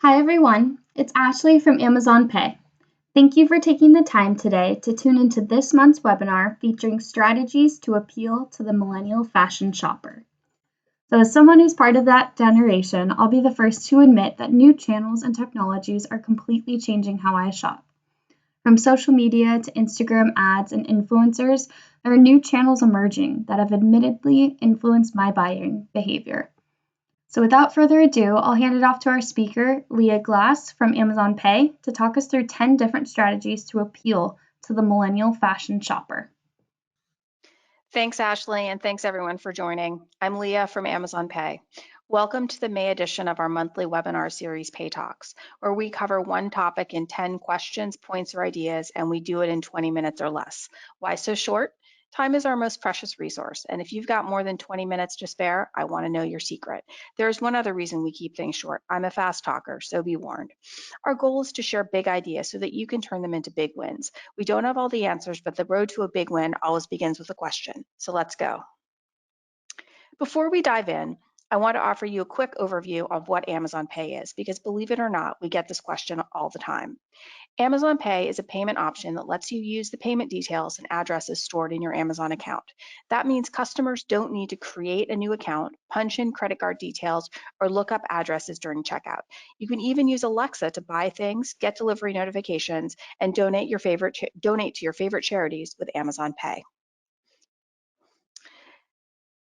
Hi everyone, it's Ashley from Amazon Pay. Thank you for taking the time today to tune into this month's webinar featuring strategies to appeal to the millennial fashion shopper. So as someone who's part of that generation, I'll be the first to admit that new channels and technologies are completely changing how I shop. From social media to Instagram ads and influencers, there are new channels emerging that have admittedly influenced my buying behavior. So without further ado, I'll hand it off to our speaker, Leah Glass from Amazon Pay, to talk us through 10 different strategies to appeal to the millennial fashion shopper. Thanks, Ashley, and thanks everyone for joining. I'm Leah from Amazon Pay. Welcome to the May edition of our monthly webinar series, Paytalks, where we cover one topic in 10 questions, points, or ideas, and we do it in 20 minutes or less. Why so short? Time is our most precious resource, and if you've got more than 20 minutes to spare, I want to know your secret. There's one other reason we keep things short. I'm a fast talker, so be warned. Our goal is to share big ideas so that you can turn them into big wins. We don't have all the answers, but the road to a big win always begins with a question. So let's go. Before we dive in, I want to offer you a quick overview of what Amazon Pay is, because believe it or not, we get this question all the time. Amazon Pay is a payment option that lets you use the payment details and addresses stored in your Amazon account. That means customers don't need to create a new account, punch in credit card details, or look up addresses during checkout. You can even use Alexa to buy things, get delivery notifications, and donate to your favorite charities with Amazon Pay.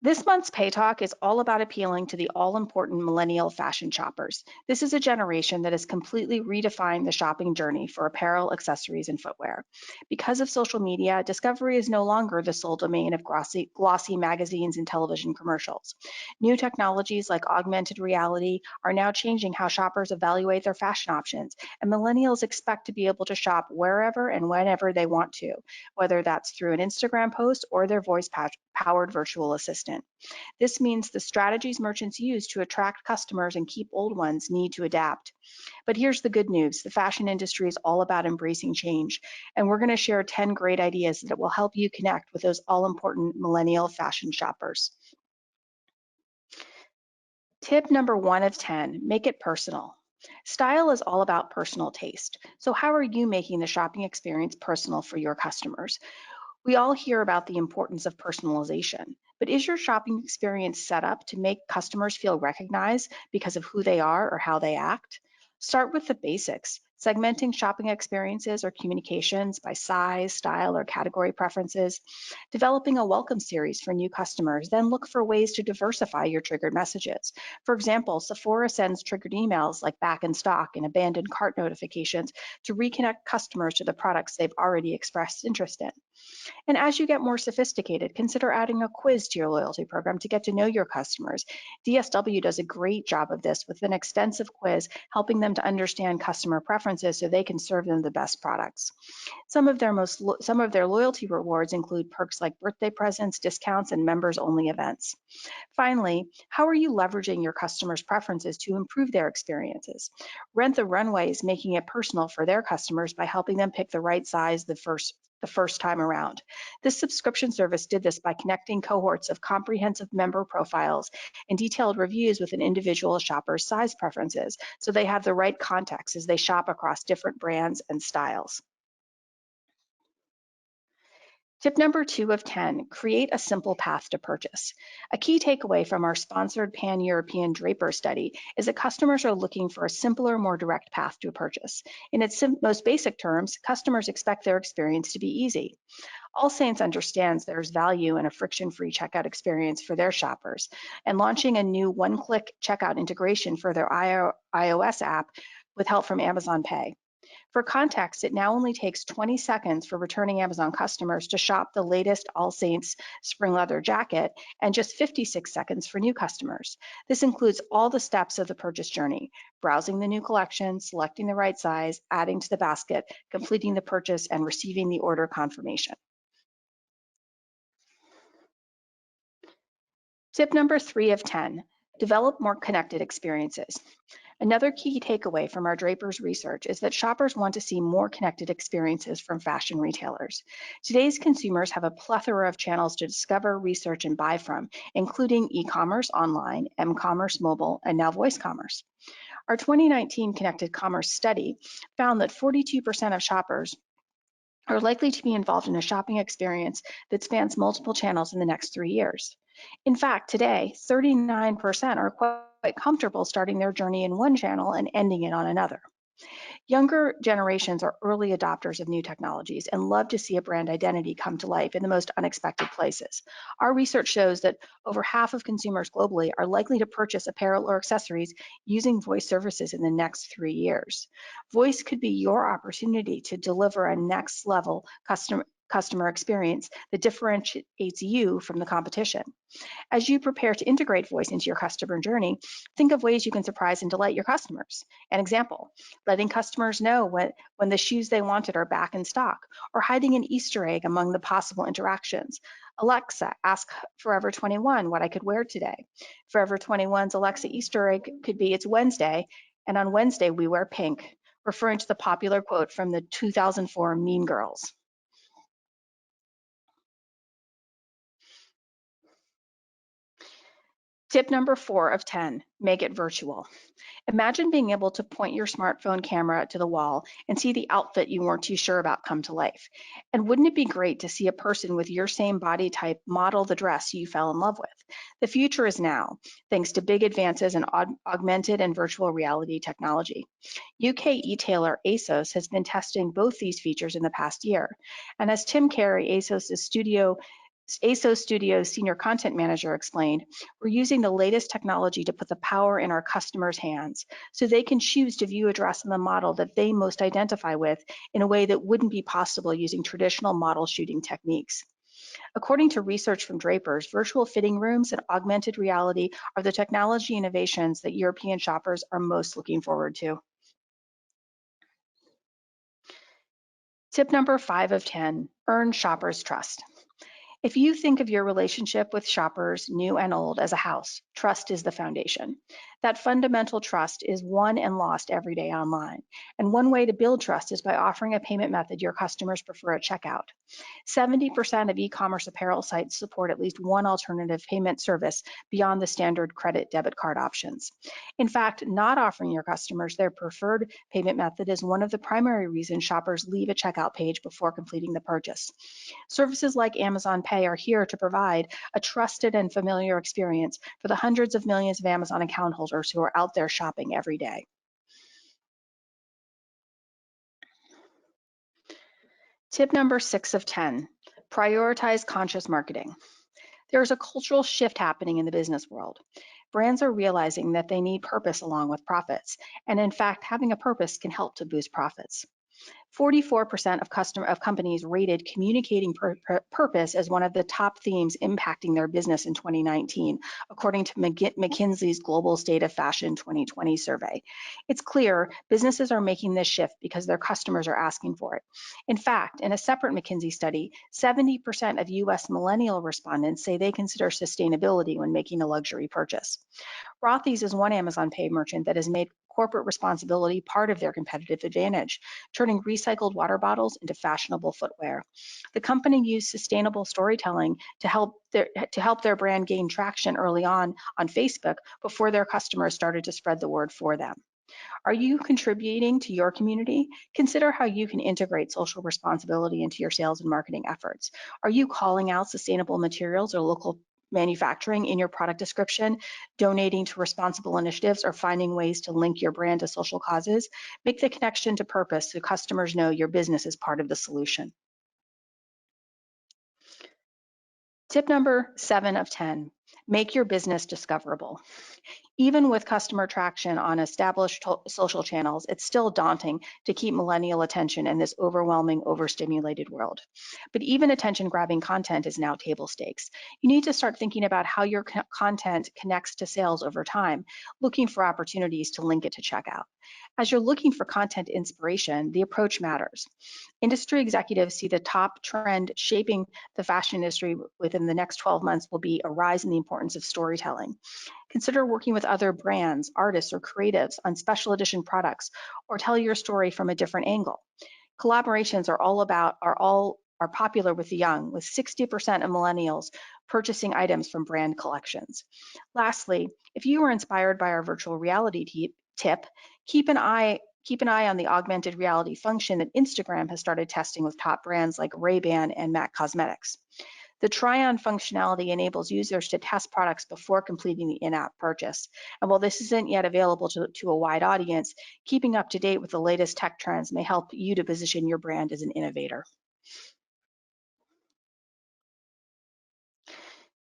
This month's Pay Talk is all about appealing to the all-important millennial fashion shoppers. This is a generation that has completely redefined the shopping journey for apparel, accessories, and footwear. Because of social media, discovery is no longer the sole domain of glossy magazines and television commercials. New technologies like augmented reality are now changing how shoppers evaluate their fashion options, and millennials expect to be able to shop wherever and whenever they want to, whether that's through an Instagram post or their voice-powered virtual assistant. This means the strategies merchants use to attract customers and keep old ones need to adapt. But here's the good news. The fashion industry is all about embracing change, and we're going to share 10 great ideas that will help you connect with those all-important millennial fashion shoppers. Tip number 1 of 10, make it personal. Style is all about personal taste. So how are you making the shopping experience personal for your customers? We all hear about the importance of personalization, but is your shopping experience set up to make customers feel recognized because of who they are or how they act? Start with the basics, segmenting shopping experiences or communications by size, style, or category preferences, developing a welcome series for new customers, then look for ways to diversify your triggered messages. For example, Sephora sends triggered emails like back in stock and abandoned cart notifications to reconnect customers to the products they've already expressed interest in. And as you get more sophisticated, consider adding a quiz to your loyalty program to get to know your customers. DSW does a great job of this with an extensive quiz, helping them to understand customer preferences so they can serve them the best products. Some of their loyalty rewards include perks like birthday presents, discounts, and members-only events. Finally, how are you leveraging your customers' preferences to improve their experiences? Rent the Runway is making it personal for their customers by helping them pick the right size the first time around. This subscription service did this by connecting cohorts of comprehensive member profiles and detailed reviews with an individual shopper's size preferences, so they have the right context as they shop across different brands and styles. Tip number 2 of 10, create a simple path to purchase. A key takeaway from our sponsored Pan-European Draper study is that customers are looking for a simpler, more direct path to a purchase. In its most basic terms, customers expect their experience to be easy. All Saints understands there's value in a friction-free checkout experience for their shoppers, and launching a new one-click checkout integration for their iOS app with help from Amazon Pay. For context, it now only takes 20 seconds for returning Amazon customers to shop the latest All Saints spring leather jacket and just 56 seconds for new customers. This includes all the steps of the purchase journey: browsing the new collection, selecting the right size, adding to the basket, completing the purchase, and receiving the order confirmation. Tip number 3 of 10, develop more connected experiences. Another key takeaway from our Draper's research is that shoppers want to see more connected experiences from fashion retailers. Today's consumers have a plethora of channels to discover, research, and buy from, including e-commerce online, m-commerce mobile, and now voice commerce. Our 2019 Connected Commerce study found that 42% of shoppers are likely to be involved in a shopping experience that spans multiple channels in the next 3 years. In fact, today, 39% are quite comfortable starting their journey in one channel and ending it on another. Younger generations are early adopters of new technologies and love to see a brand identity come to life in the most unexpected places. Our research shows that over half of consumers globally are likely to purchase apparel or accessories using voice services in the next 3 years. Voice could be your opportunity to deliver a next level customer experience that differentiates you from the competition. As you prepare to integrate voice into your customer journey, think of ways you can surprise and delight your customers. An example, letting customers know when the shoes they wanted are back in stock, or hiding an Easter egg among the possible interactions. Alexa, ask Forever 21 what I could wear today. Forever 21's Alexa Easter egg could be it's Wednesday, and on Wednesday we wear pink, referring to the popular quote from the 2004 Mean Girls. Tip number 4 of 10, make it virtual. Imagine being able to point your smartphone camera to the wall and see the outfit you weren't too sure about come to life. And wouldn't it be great to see a person with your same body type model the dress you fell in love with? The future is now, thanks to big advances in augmented and virtual reality technology. UK e-tailer ASOS has been testing both these features in the past year. And as Tim Carey, ASOS Studio's senior content manager explained, we're using the latest technology to put the power in our customers' hands so they can choose to view a dress in the model that they most identify with in a way that wouldn't be possible using traditional model shooting techniques. According to research from Drapers, virtual fitting rooms and augmented reality are the technology innovations that European shoppers are most looking forward to. Tip number 5 of 10, earn shoppers' trust. If you think of your relationship with shoppers, new and old, as a house, trust is the foundation. That fundamental trust is won and lost every day online. And one way to build trust is by offering a payment method your customers prefer at checkout. 70% of e-commerce apparel sites support at least one alternative payment service beyond the standard credit debit card options. In fact, not offering your customers their preferred payment method is one of the primary reasons shoppers leave a checkout page before completing the purchase. Services like Amazon Pay are here to provide a trusted and familiar experience for the hundreds of millions of Amazon account holders who are out there shopping every day. Tip number 6 of 10, prioritize conscious marketing. There is a cultural shift happening in the business world. Brands are realizing that they need purpose along with profits, and in fact, having a purpose can help to boost profits. 44% of companies rated communicating purpose as one of the top themes impacting their business in 2019, according to McKinsey's Global State of Fashion 2020 survey. It's clear businesses are making this shift because their customers are asking for it. In fact, in a separate McKinsey study, 70% of US millennial respondents say they consider sustainability when making a luxury purchase. Rothy's is one Amazon Pay merchant that has made corporate responsibility part of their competitive advantage, turning recycled water bottles into fashionable footwear. The company used sustainable storytelling to help their brand gain traction early on Facebook before their customers started to spread the word for them. Are you contributing to your community? Consider how you can integrate social responsibility into your sales and marketing efforts. Are you calling out sustainable materials or local manufacturing in your product description, donating to responsible initiatives, or finding ways to link your brand to social causes? Make the connection to purpose so customers know your business is part of the solution. Tip number 7 of 10, make your business discoverable. Even with customer traction on established social channels, it's still daunting to keep millennial attention in this overwhelming, overstimulated world. But even attention-grabbing content is now table stakes. You need to start thinking about how your content connects to sales over time, looking for opportunities to link it to checkout. As you're looking for content inspiration, the approach matters. Industry executives see the top trend shaping the fashion industry within the next 12 months will be a rise in the importance of storytelling. Consider working with other brands, artists, or creatives on special edition products, or tell your story from a different angle. Collaborations are popular with the young, with 60% of millennials purchasing items from brand collections. Lastly, if you were inspired by our virtual reality Tip: keep an eye on the augmented reality function that Instagram has started testing with top brands like Ray-Ban and MAC Cosmetics. The try-on functionality enables users to test products before completing the in-app purchase. And while this isn't yet available to a wide audience, keeping up to date with the latest tech trends may help you to position your brand as an innovator.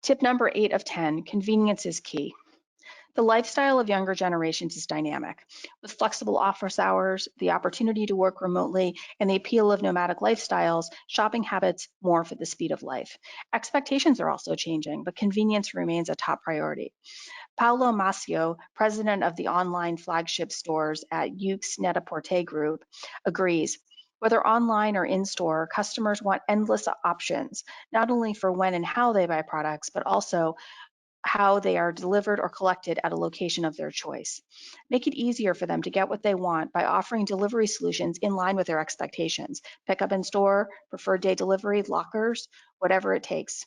Tip number 8 of 10, convenience is key. The lifestyle of younger generations is dynamic. With flexible office hours, the opportunity to work remotely, and the appeal of nomadic lifestyles, shopping habits morph at the speed of life. Expectations are also changing, but convenience remains a top priority. Paolo Mascio, president of the online flagship stores at Yoox Net-a-Porter Group, agrees. Whether online or in-store, customers want endless options, not only for when and how they buy products, but also how they are delivered or collected at a location of their choice. Make it easier for them to get what they want by offering delivery solutions in line with their expectations. Pick up in store, preferred day delivery, lockers, whatever it takes.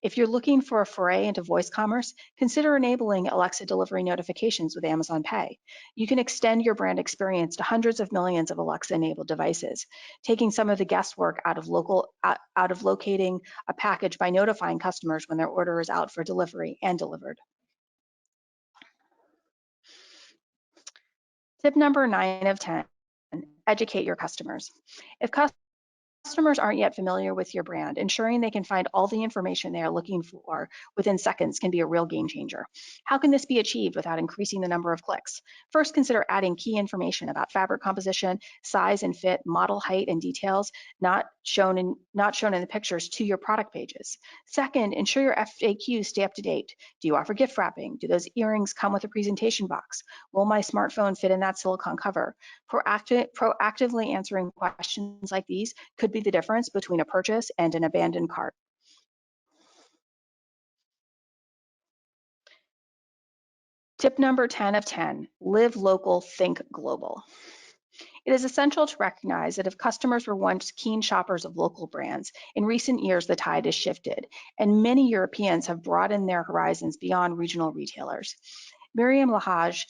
If you're looking for a foray into voice commerce, consider enabling Alexa delivery notifications with Amazon Pay. You can extend your brand experience to hundreds of millions of Alexa-enabled devices, taking some of the guesswork out of locating a package by notifying customers when their order is out for delivery and delivered. Tip number 9 of 10, educate your customers. If customers aren't yet familiar with your brand, ensuring they can find all the information they are looking for within seconds can be a real game changer. How can this be achieved without increasing the number of clicks? First, consider adding key information about fabric composition, size and fit, model height, and details not shown in the pictures to your product pages. Second, ensure your FAQs stay up to date. Do you offer gift wrapping? Do those earrings come with a presentation box? Will my smartphone fit in that silicone cover? Proactively answering questions like these could be the difference between a purchase and an abandoned cart. Tip number 10 of 10, live local, think global. It is essential to recognize that if customers were once keen shoppers of local brands, in recent years the tide has shifted, and many Europeans have broadened their horizons beyond regional retailers. Miriam Lahaj,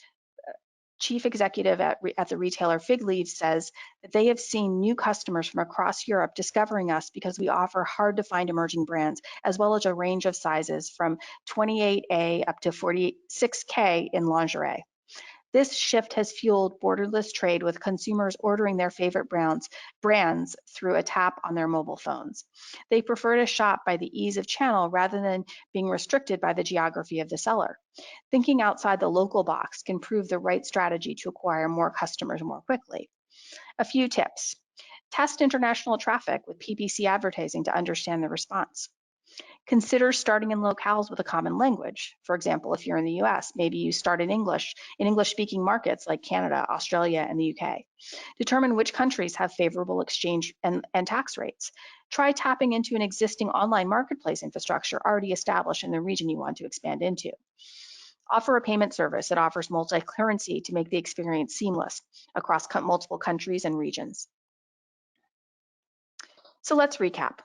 chief executive at the retailer Fig Leaves, says that they have seen new customers from across Europe discovering us because we offer hard to find emerging brands, as well as a range of sizes from 28A up to 46K in lingerie. This shift has fueled borderless trade, with consumers ordering their favorite brands through a tap on their mobile phones. They prefer to shop by the ease of channel rather than being restricted by the geography of the seller. Thinking outside the local box can prove the right strategy to acquire more customers more quickly. A few tips. Test international traffic with PPC advertising to understand the response. Consider starting in locales with a common language. For example, if you're in the US, maybe you start in English-speaking markets like Canada, Australia, and the UK. Determine which countries have favorable exchange and tax rates. Try tapping into an existing online marketplace infrastructure already established in the region you want to expand into. Offer a payment service that offers multi-currency to make the experience seamless across multiple countries and regions. So let's recap.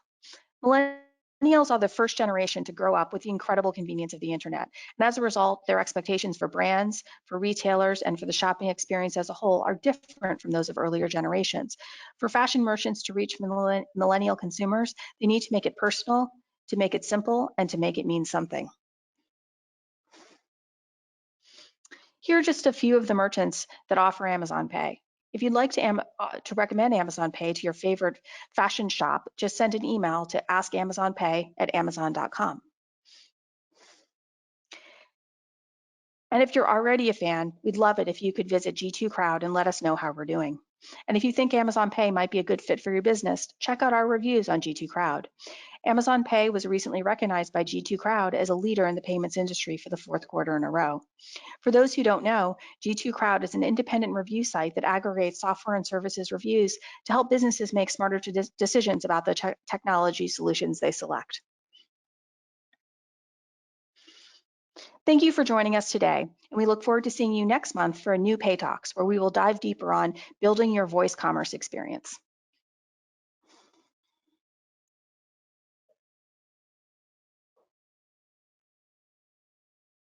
Millennials are the first generation to grow up with the incredible convenience of the internet. And as a result, their expectations for brands, for retailers, and for the shopping experience as a whole are different from those of earlier generations. For fashion merchants to reach millennial consumers, they need to make it personal, to make it simple, and to make it mean something. Here are just a few of the merchants that offer Amazon Pay. If you'd like to recommend Amazon Pay to your favorite fashion shop, just send an email to askamazonpay@amazon.com. And if you're already a fan, we'd love it if you could visit G2 Crowd and let us know how we're doing. And if you think Amazon Pay might be a good fit for your business, check out our reviews on G2 Crowd. Amazon Pay was recently recognized by G2 Crowd as a leader in the payments industry for the 4th quarter in a row. For those who don't know, G2 Crowd is an independent review site that aggregates software and services reviews to help businesses make smarter decisions about the technology solutions they select. Thank you for joining us today, and we look forward to seeing you next month for a new Paytalks, where we will dive deeper on building your voice commerce experience.